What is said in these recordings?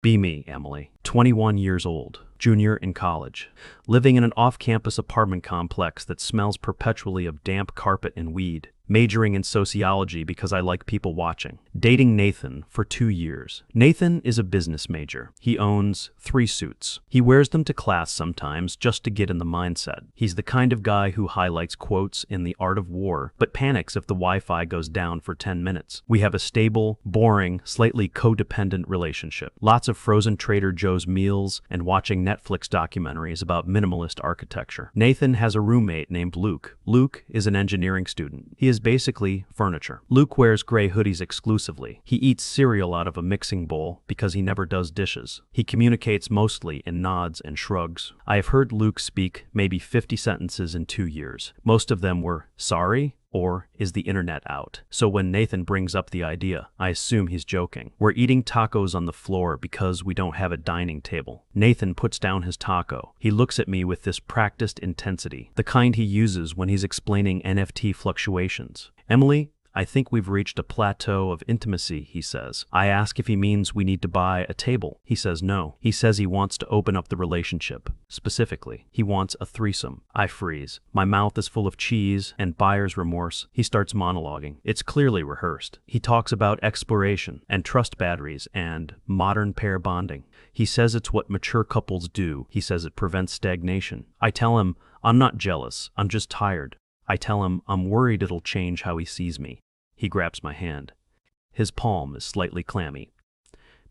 Be me, Emily, 21 years old, junior in college, living in an off-campus apartment complex that smells perpetually of damp carpet and weed, majoring in sociology because I like people watching, dating Nathan for 2 years. Nathan is a business major. He owns 3 suits. He wears them to class sometimes just to get in the mindset. He's the kind of guy who highlights quotes in The Art of War, but panics if the Wi-Fi goes down for 10 minutes. We have a stable, boring, slightly codependent relationship. Lots of frozen Trader Joe's meals and watching Netflix documentaries about minimalist architecture. Nathan has a roommate named Luke. Luke is an engineering student. He is basically furniture. Luke wears gray hoodies exclusively. He eats cereal out of a mixing bowl because he never does dishes. He communicates mostly in nods and shrugs. I have heard Luke speak maybe 50 sentences in 2 years. Most of them were, "Sorry?" or "Is the internet out?" So when Nathan brings up the idea, I assume he's joking. We're eating tacos on the floor because we don't have a dining table. Nathan puts down his taco. He looks at me with this practiced intensity, the kind he uses when he's explaining NFT fluctuations. "Emily, I think we've reached a plateau of intimacy," he says. I ask if he means we need to buy a table. He says no. He says he wants to open up the relationship. Specifically, he wants a threesome. I freeze. My mouth is full of cheese and buyer's remorse. He starts monologuing. It's clearly rehearsed. He talks about exploration and trust batteries and modern pair bonding. He says it's what mature couples do. He says it prevents stagnation. I tell him I'm not jealous. I'm just tired. I tell him I'm worried it'll change how he sees me. He grabs my hand. His palm is slightly clammy.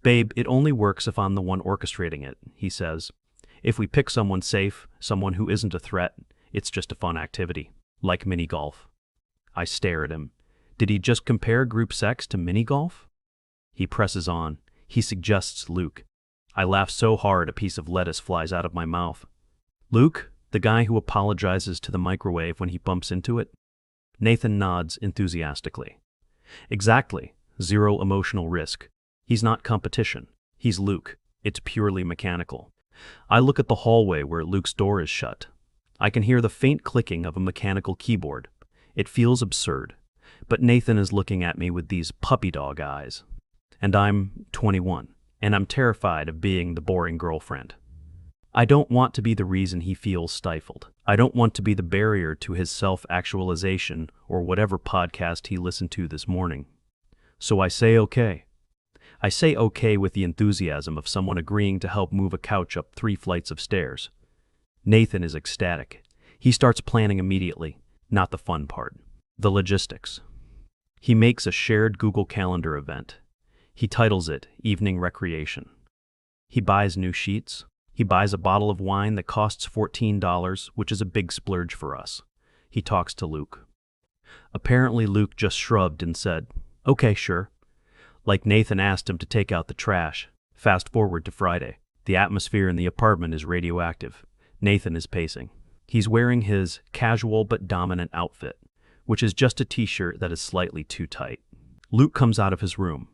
"Babe, it only works if I'm the one orchestrating it," he says. "If we pick someone safe, someone who isn't a threat, it's just a fun activity, like mini-golf." I stare at him. Did he just compare group sex to mini-golf? He presses on. He suggests Luke. I laugh so hard a piece of lettuce flies out of my mouth. "Luke? The guy who apologizes to the microwave when he bumps into it?" Nathan nods enthusiastically. "Exactly. Zero emotional risk. He's not competition. He's Luke. It's purely mechanical." I look at the hallway where Luke's door is shut. I can hear the faint clicking of a mechanical keyboard. It feels absurd. But Nathan is looking at me with these puppy dog eyes. And I'm 21, and I'm terrified of being the boring girlfriend. I don't want to be the reason he feels stifled. I don't want to be the barrier to his self-actualization or whatever podcast he listened to this morning. So I say okay. I say okay with the enthusiasm of someone agreeing to help move a couch up 3 flights of stairs. Nathan is ecstatic. He starts planning immediately, not the fun part, the logistics. He makes a shared Google Calendar event. He titles it Evening Recreation. He buys new sheets. He buys a bottle of wine that costs $14, which is a big splurge for us. He talks to Luke. Apparently Luke just shrugged and said, "Okay, sure." Like Nathan asked him to take out the trash. Fast forward to Friday. The atmosphere in the apartment is radioactive. Nathan is pacing. He's wearing his casual but dominant outfit, which is just a t-shirt that is slightly too tight. Luke comes out of his room.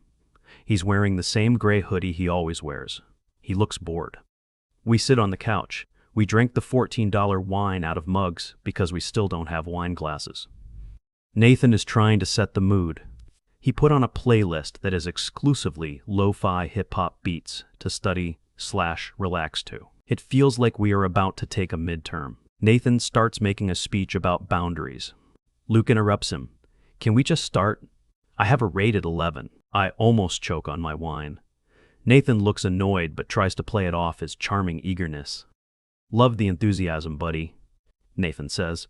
He's wearing the same gray hoodie he always wears. He looks bored. We sit on the couch. We drink the $14 wine out of mugs because we still don't have wine glasses. Nathan is trying to set the mood. He put on a playlist that is exclusively lo-fi hip-hop beats to study/relax to. It feels like we are about to take a midterm. Nathan starts making a speech about boundaries. Luke interrupts him. "Can we just start? I have a rated 11. I almost choke on my wine." Nathan looks annoyed but tries to play it off as charming eagerness. "Love the enthusiasm, buddy," Nathan says.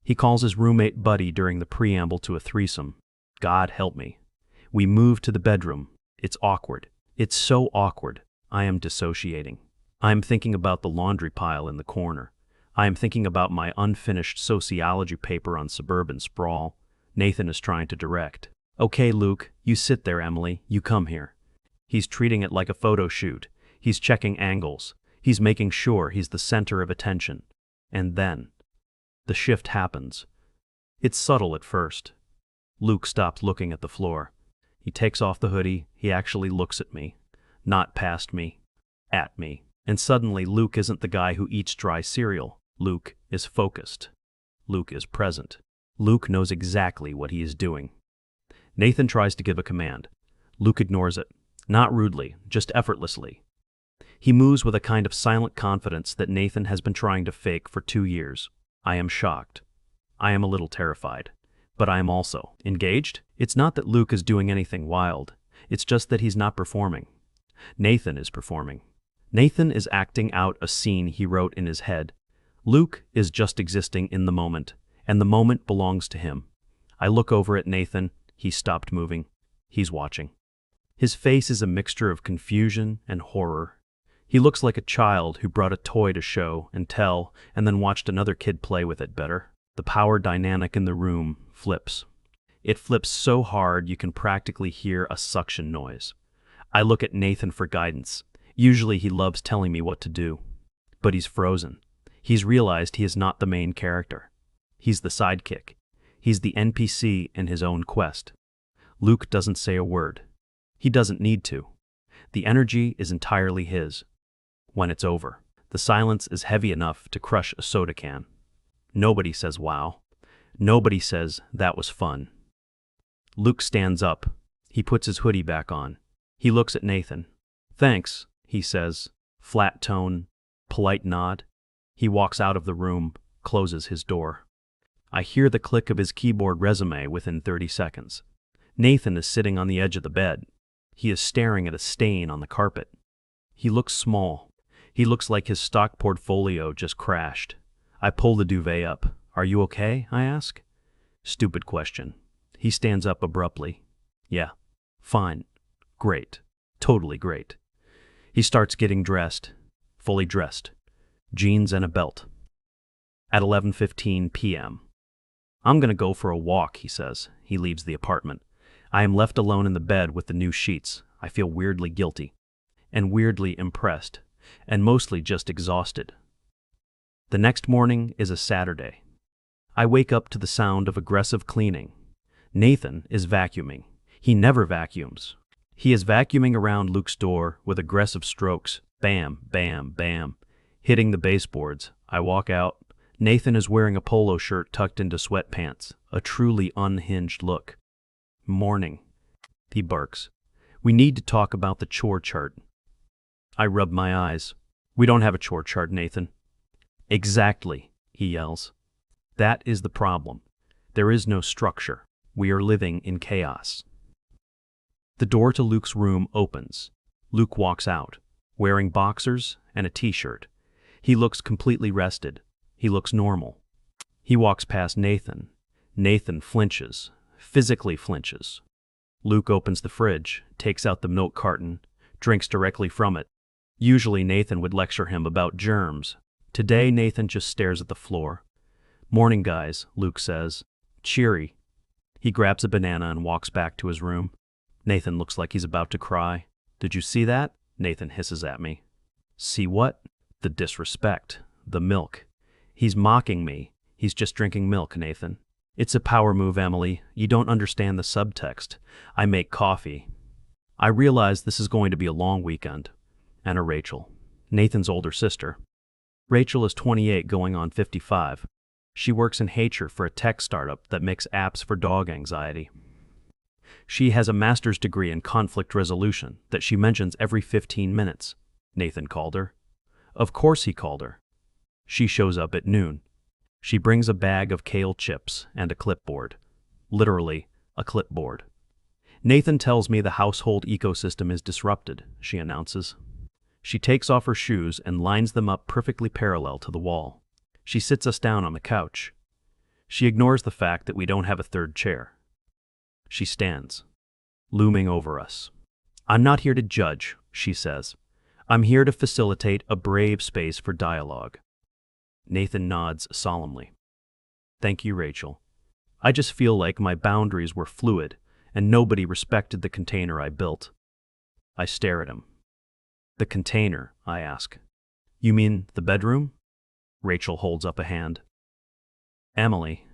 He calls his roommate Buddy during the preamble to a threesome. God help me. We move to the bedroom. It's awkward. It's so awkward. I am dissociating. I am thinking about the laundry pile in the corner. I am thinking about my unfinished sociology paper on suburban sprawl. Nathan is trying to direct. "Okay, Luke, you sit there, Emily. You come here." He's treating it like a photo shoot. He's checking angles. He's making sure he's the center of attention. And then, the shift happens. It's subtle at first. Luke stops looking at the floor. He takes off the hoodie. He actually looks at me. Not past me. At me. And suddenly, Luke isn't the guy who eats dry cereal. Luke is focused. Luke is present. Luke knows exactly what he is doing. Nathan tries to give a command. Luke ignores it. Not rudely, just effortlessly. He moves with a kind of silent confidence that Nathan has been trying to fake for 2 years. I am shocked. I am a little terrified. But I am also engaged. It's not that Luke is doing anything wild. It's just that he's not performing. Nathan is performing. Nathan is acting out a scene he wrote in his head. Luke is just existing in the moment, and the moment belongs to him. I look over at Nathan. He's stopped moving. He's watching. His face is a mixture of confusion and horror. He looks like a child who brought a toy to show and tell and then watched another kid play with it better. The power dynamic in the room flips. It flips so hard you can practically hear a suction noise. I look at Nathan for guidance. Usually he loves telling me what to do. But he's frozen. He's realized he is not the main character. He's the sidekick. He's the NPC in his own quest. Luke doesn't say a word. He doesn't need to. The energy is entirely his. When it's over, the silence is heavy enough to crush a soda can. Nobody says wow. Nobody says that was fun. Luke stands up. He puts his hoodie back on. He looks at Nathan. Thanks, he says. Flat tone, polite nod. He walks out of the room, closes his door. I hear the click of his keyboard resume within 30 seconds. Nathan is sitting on the edge of the bed. He is staring at a stain on the carpet. He looks small. He looks like his stock portfolio just crashed. I pull the duvet up. Are you okay? I ask. Stupid question. He stands up abruptly. Yeah. Fine. Great. Totally great. He starts getting dressed. Fully dressed. Jeans and a belt. At 11:15 p.m. I'm gonna go for a walk, he says. He leaves the apartment. I am left alone in the bed with the new sheets. I feel weirdly guilty. And weirdly impressed. And mostly just exhausted. The next morning is a Saturday. I wake up to the sound of aggressive cleaning. Nathan is vacuuming. He never vacuums. He is vacuuming around Luke's door with aggressive strokes. Bam, bam, bam. Hitting the baseboards. I walk out. Nathan is wearing a polo shirt tucked into sweatpants. A truly unhinged look. Morning. He barks. We need to talk about the chore chart. I rub my eyes. We don't have a chore chart, Nathan. Exactly, he yells. That is the problem. There is no structure. We are living in chaos. The door to Luke's room opens. Luke walks out, wearing boxers and a t-shirt. He looks completely rested. He looks normal. He walks past Nathan. Nathan flinches, physically flinches. Luke opens the fridge, takes out the milk carton, drinks directly from it. Usually Nathan would lecture him about germs. Today Nathan just stares at the floor. Morning, guys, Luke says. Cheery. He grabs a banana and walks back to his room. Nathan looks like he's about to cry. Did you see that? Nathan hisses at me. See what? The disrespect. The milk. He's mocking me. He's just drinking milk, Nathan. It's a power move, Emily. You don't understand the subtext. I make coffee. I realize this is going to be a long weekend. Enter Rachel, Nathan's older sister. Rachel is 28 going on 55. She works in HR for a tech startup that makes apps for dog anxiety. She has a master's degree in conflict resolution that she mentions every 15 minutes. Nathan called her. Of course he called her. She shows up at noon. She brings a bag of kale chips and a clipboard. Literally, a clipboard. Nathan tells me the household ecosystem is disrupted, she announces. She takes off her shoes and lines them up perfectly parallel to the wall. She sits us down on the couch. She ignores the fact that we don't have a third chair. She stands, looming over us. I'm not here to judge, she says. I'm here to facilitate a brave space for dialogue. Nathan nods solemnly. Thank you, Rachel. I just feel like my boundaries were fluid and nobody respected the container I built. I stare at him. The container, I ask. You mean the bedroom? Rachel holds up a hand. Emily,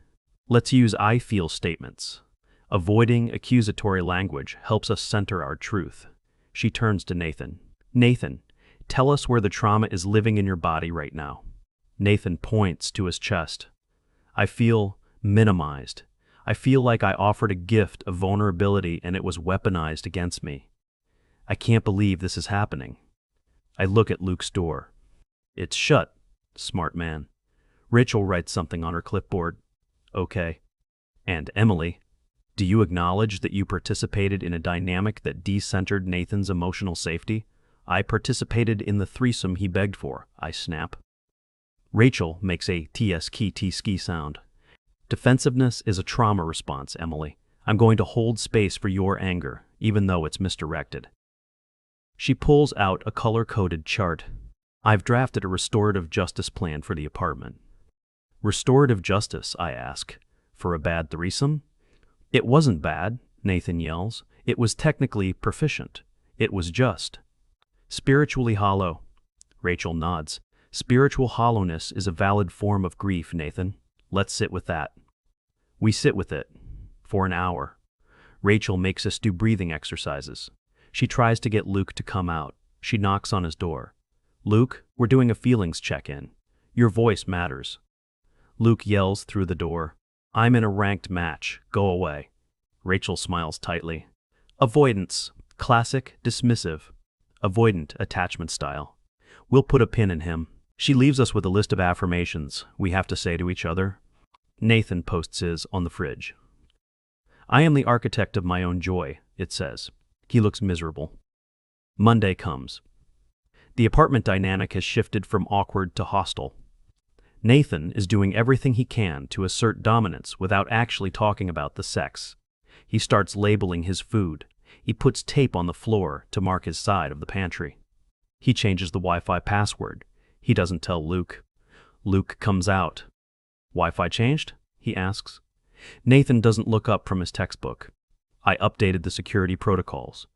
let's use I feel statements. Avoiding accusatory language helps us center our truth. She turns to Nathan. Nathan, tell us where the trauma is living in your body right now. Nathan points to his chest. I feel minimized. I feel like I offered a gift of vulnerability and it was weaponized against me. I can't believe this is happening. I look at Luke's door. It's shut, smart man. Rachel writes something on her clipboard. Okay. And Emily, do you acknowledge that you participated in a dynamic that decentered Nathan's emotional safety? I participated in the threesome he begged for, I snap. Rachel makes a tski sound. Defensiveness is a trauma response, Emily. I'm going to hold space for your anger, even though it's misdirected. She pulls out a color-coded chart. I've drafted a restorative justice plan for the apartment. Restorative justice, I ask. For a bad threesome? It wasn't bad, Nathan yells. It was technically proficient. It was just. Spiritually hollow. Rachel nods. Spiritual hollowness is a valid form of grief, Nathan. Let's sit with that. We sit with it. For an hour. Rachel makes us do breathing exercises. She tries to get Luke to come out. She knocks on his door. Luke, we're doing a feelings check-in. Your voice matters. Luke yells through the door. I'm in a ranked match. Go away. Rachel smiles tightly. Avoidance. Classic, dismissive. Avoidant attachment style. We'll put a pin in him. She leaves us with a list of affirmations we have to say to each other. Nathan posts his on the fridge. I am the architect of my own joy, it says. He looks miserable. Monday comes. The apartment dynamic has shifted from awkward to hostile. Nathan is doing everything he can to assert dominance without actually talking about the sex. He starts labeling his food. He puts tape on the floor to mark his side of the pantry. He changes the Wi-Fi password. He doesn't tell Luke. Luke comes out. Wi-Fi changed? He asks. Nathan doesn't look up from his textbook. I updated the security protocols.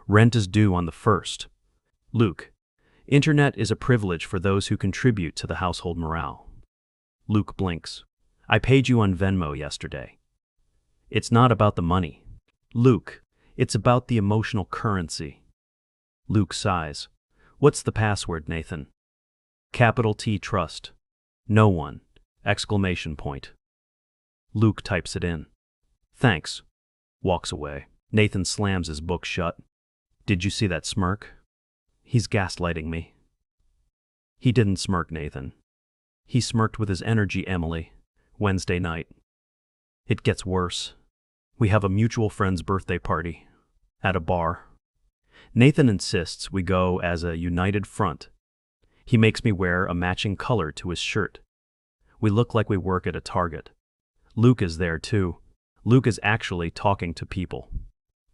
Rent is due on the 1st. Luke, internet is a privilege for those who contribute to the household morale. Luke blinks. I paid you on Venmo yesterday. It's not about the money. Luke, it's about the emotional currency. Luke sighs. What's the password, Nathan? Capital T trust. No one. Exclamation point. Luke types it in. Thanks. Walks away. Nathan slams his book shut. Did you see that smirk? He's gaslighting me. He didn't smirk, Nathan. He smirked with his energy, Emily. Wednesday night. It gets worse. We have a mutual friend's birthday party. At a bar. Nathan insists we go as a united front. He makes me wear a matching color to his shirt. We look like we work at a Target. Luke is there too. Luke is actually talking to people.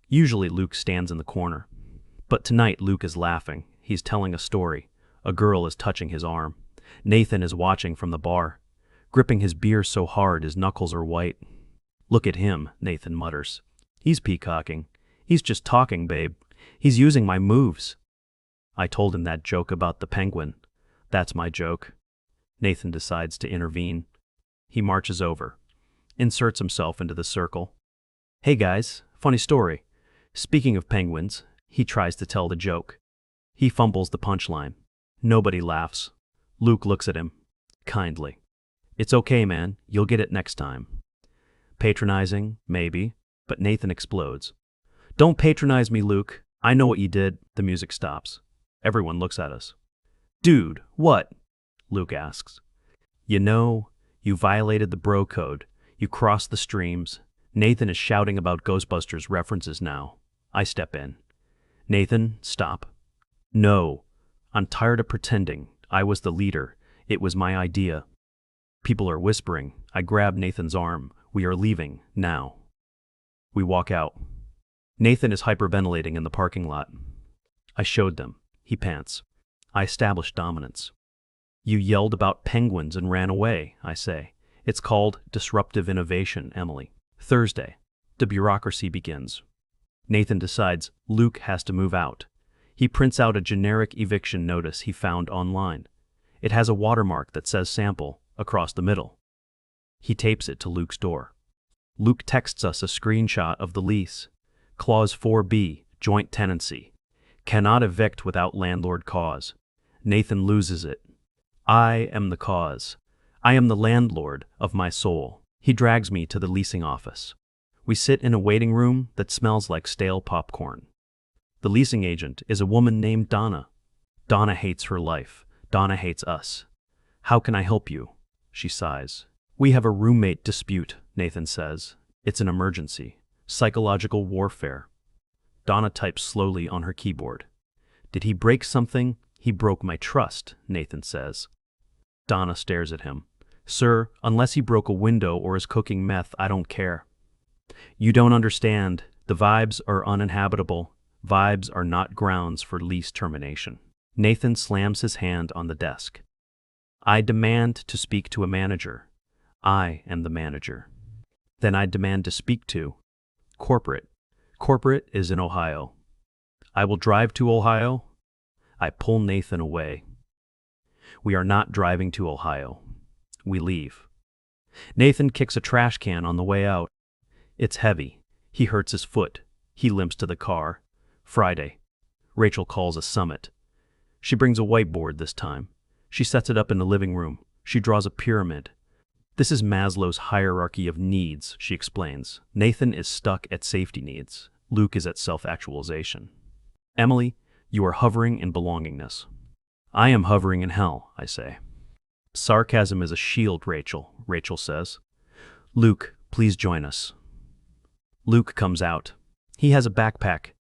Usually Luke stands in the corner. But tonight Luke is laughing. He's telling a story. A girl is touching his arm. Nathan is watching from the bar, gripping his beer so hard his knuckles are white. Look at him, Nathan mutters. He's peacocking. He's just talking, babe. He's using my moves. I told him that joke about the penguin. That's my joke. Nathan decides to intervene. He marches over, inserts himself into the circle. Hey guys, funny story. Speaking of penguins, he tries to tell the joke. He fumbles the punchline. Nobody laughs. Luke looks at him, kindly. It's okay, man. You'll get it next time. Patronizing, maybe, but Nathan explodes. Don't patronize me, Luke. I know what you did. The music stops. Everyone looks at us. Dude, what? Luke asks. You know, you violated the bro code. You crossed the streams. Nathan is shouting about Ghostbusters references now. I step in. Nathan, stop. No. I'm tired of pretending. I was the leader. It was my idea. People are whispering. I grab Nathan's arm. We are leaving, now. We walk out. Nathan is hyperventilating in the parking lot. I showed them. He pants. I established dominance. You yelled about penguins and ran away, I say. It's called disruptive innovation, Emily. Thursday. The bureaucracy begins. Nathan decides Luke has to move out. He prints out a generic eviction notice he found online. It has a watermark that says sample across the middle. He tapes it to Luke's door. Luke texts us a screenshot of the lease. Clause 4B, joint tenancy. Cannot evict without landlord cause. Nathan loses it. I am the cause. I am the landlord of my soul. He drags me to the leasing office. We sit in a waiting room that smells like stale popcorn. The leasing agent is a woman named Donna. Donna hates her life. Donna hates us. How can I help you? She sighs. We have a roommate dispute, Nathan says. It's an emergency. Psychological warfare. Donna types slowly on her keyboard. Did he break something? He broke my trust, Nathan says. Donna stares at him. Sir, unless he broke a window or is cooking meth, I don't care. You don't understand. The vibes are uninhabitable. Vibes are not grounds for lease termination. Nathan slams his hand on the desk. I demand to speak to a manager. I am the manager. Then I demand to speak to corporate. Corporate is in Ohio. I will drive to Ohio. I pull Nathan away. We are not driving to Ohio. We leave. Nathan kicks a trash can on the way out. It's heavy. He hurts his foot. He limps to the car. Friday. Rachel calls a summit. She brings a whiteboard this time. She sets it up in the living room. She draws a pyramid. This is Maslow's hierarchy of needs, she explains. Nathan is stuck at safety needs. Luke is at self-actualization. Emily, you are hovering in belongingness. I am hovering in hell, I say. Sarcasm is a shield, Rachel says. Luke, please join us. Luke comes out. He has a backpack.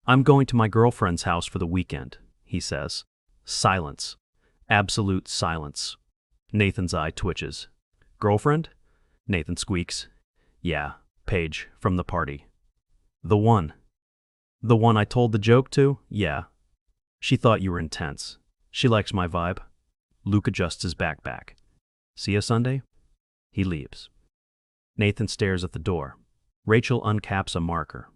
I'm going to my girlfriend's house for the weekend, he says. Silence. Absolute silence. Nathan's eye twitches. Girlfriend? Nathan squeaks. Yeah, Paige, from the party. The one. The one I told the joke to? Yeah. She thought you were intense. She likes my vibe. Luke adjusts his backpack. See ya Sunday? He leaves. Nathan stares at the door. Rachel uncaps a marker.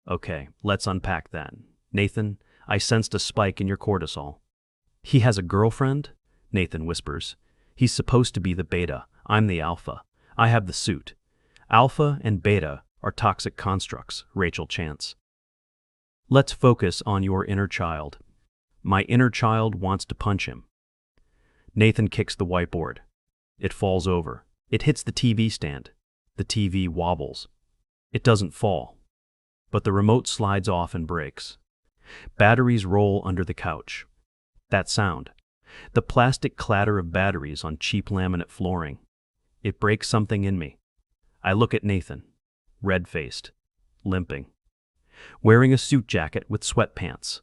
Okay, let's unpack that. Nathan, I sensed a spike in your cortisol. He has a girlfriend? Nathan whispers. He's supposed to be the beta. I'm the alpha. I have the suit. Alpha and beta are toxic constructs, Rachel chants. Let's focus on your inner child. My inner child wants to punch him. Nathan kicks the whiteboard. It falls over. It hits the TV stand. The TV wobbles. It doesn't fall. But the remote slides off and breaks. Batteries roll under the couch. That sound. The plastic clatter of batteries on cheap laminate flooring. It breaks something in me. I look at Nathan, red-faced, limping, wearing a suit jacket with sweatpants,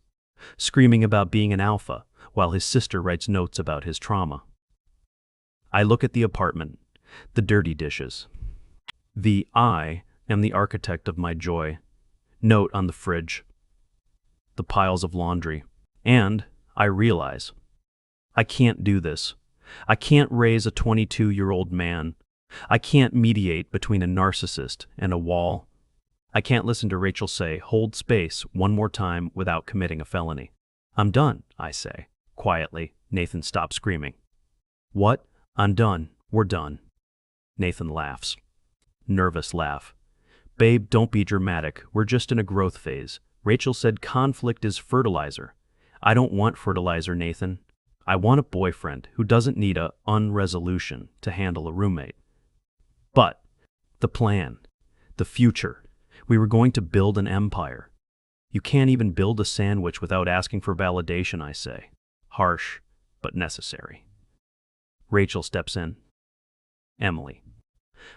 screaming about being an alpha while his sister writes notes about his trauma. I look at the apartment, the dirty dishes. I am the architect of my joy. Note on the fridge. The piles of laundry. And I realize, I can't do this. I can't raise a 22-year-old man. I can't mediate between a narcissist and a wall. I can't listen to Rachel say, hold space one more time without committing a felony. I'm done, I say. Quietly, Nathan stops screaming. What? I'm done. We're done. Nathan laughs. Nervous laugh. Babe, don't be dramatic. We're just in a growth phase. Rachel said conflict is fertilizer. I don't want fertilizer, Nathan. I want a boyfriend who doesn't need a unresolution to handle a roommate. But the plan, the future, we were going to build an empire. You can't even build a sandwich without asking for validation, I say. Harsh, but necessary. Rachel steps in. Emily,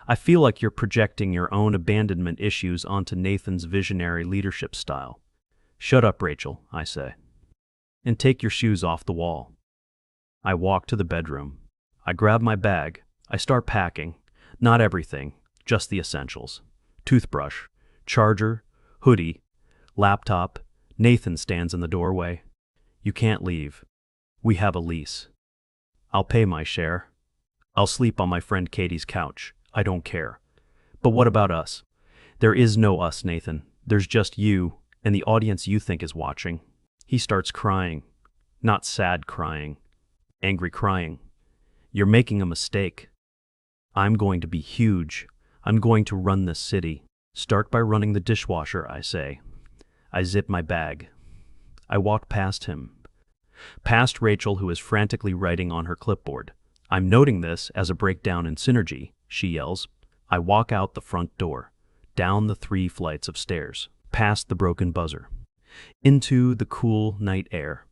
I feel like you're projecting your own abandonment issues onto Nathan's visionary leadership style. Shut up, Rachel, I say. And take your shoes off the wall. I walk to the bedroom. I grab my bag. I start packing. Not everything, just the essentials. Toothbrush, charger, hoodie, laptop. Nathan stands in the doorway. You can't leave. We have a lease. I'll pay my share. I'll sleep on my friend Katie's couch. I don't care. But what about us? There is no us, Nathan. There's just you and the audience you think is watching. He starts crying. Not sad crying. Angry crying. You're making a mistake. I'm going to be huge. I'm going to run this city. Start by running the dishwasher, I say. I zip my bag. I walk past him. Past Rachel, who is frantically writing on her clipboard. I'm noting this as a breakdown in synergy, she yells. I walk out the front door, down the 3 flights of stairs, past the broken buzzer. Into the cool night air.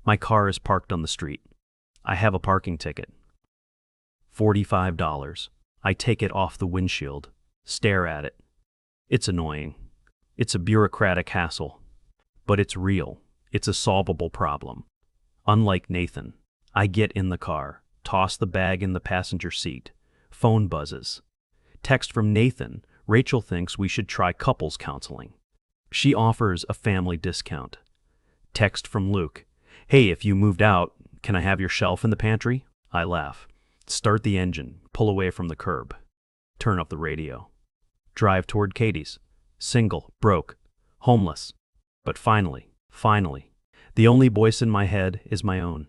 My car is parked on the street. I have a parking ticket. $45. I take it off the windshield, stare at it. It's annoying. It's a bureaucratic hassle. But it's real. It's a solvable problem. Unlike Nathan, I get in the car, toss the bag in the passenger seat. Phone buzzes. Text from Nathan. Rachel thinks we should try couples counseling. She offers a family discount. Text from Luke. Hey, if you moved out, can I have your shelf in the pantry? I laugh. Start the engine, pull away from the curb. Turn up the radio. Drive toward Katie's. Single, broke, homeless. But finally, the only voice in my head is my own.